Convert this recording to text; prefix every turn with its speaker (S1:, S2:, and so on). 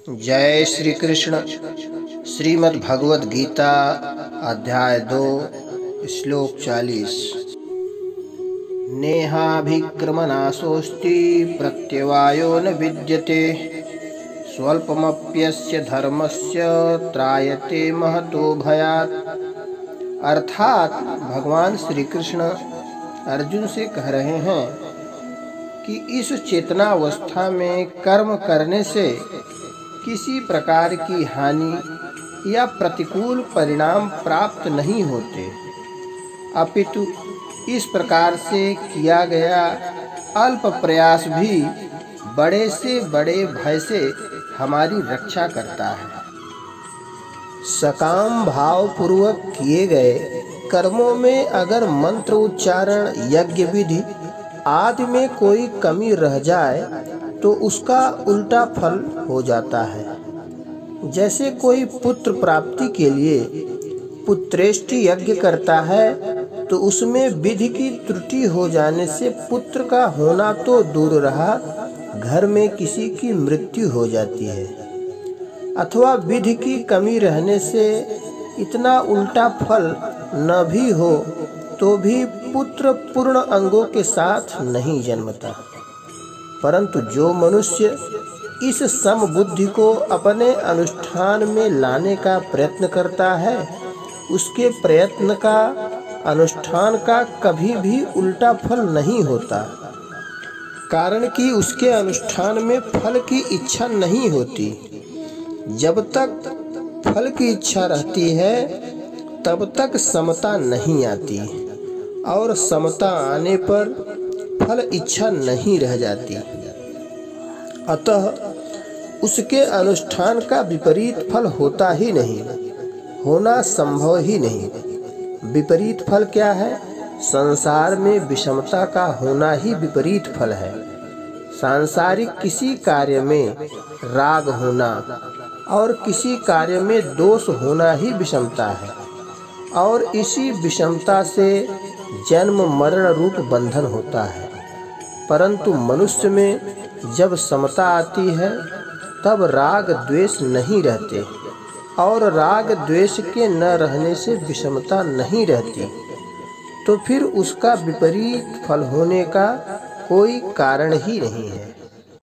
S1: जय श्री कृष्ण। श्रीमद् भगवद गीता अध्याय 2 श्लोक 40। नेहाभिक्रमनाशोऽस्ति प्रत्यवायो न विद्यते स्वल्पमप्यस्य धर्मस्य त्रायते महतो भयात्। अर्थात भगवान श्री कृष्ण अर्जुन से कह रहे हैं कि इस चेतनावस्था में कर्म करने से किसी प्रकार की हानि या प्रतिकूल परिणाम प्राप्त नहीं होते, अपितु इस प्रकार से किया गया अल्प प्रयास भी बड़े से बड़े भय से हमारी रक्षा करता है। सकाम भाव पूर्वक किए गए कर्मों में अगर मंत्र उच्चारण, यज्ञ विधि आदि में कोई कमी रह जाए तो उसका उल्टा फल हो जाता है। जैसे कोई पुत्र प्राप्ति के लिए पुत्रेष्टि यज्ञ करता है तो उसमें विधि की त्रुटि हो जाने से पुत्र का होना तो दूर रहा, घर में किसी की मृत्यु हो जाती है। अथवा विधि की कमी रहने से इतना उल्टा फल न भी हो तो भी पुत्र पूर्ण अंगों के साथ नहीं जन्मता। परंतु जो मनुष्य इस समबुद्धि को अपने अनुष्ठान में लाने का प्रयत्न करता है, उसके प्रयत्न का, अनुष्ठान का कभी भी उल्टा फल नहीं होता, कारण कि उसके अनुष्ठान में फल की इच्छा नहीं होती। जब तक फल की इच्छा रहती है तब तक समता नहीं आती, और समता आने पर फल इच्छा नहीं रह जाती। अतः उसके अनुष्ठान का विपरीत फल होता ही नहीं, होना संभव ही नहीं। विपरीत फल क्या है? संसार में विषमता का होना ही विपरीत फल है। सांसारिक किसी कार्य में राग होना और किसी कार्य में दोष होना ही विषमता है, और इसी विषमता से जन्म मरण रूप बंधन होता है। परंतु मनुष्य में जब समता आती है तब राग द्वेष नहीं रहते, और राग द्वेष के न रहने से विषमता नहीं रहती, तो फिर उसका विपरीत फल होने का कोई कारण ही नहीं है।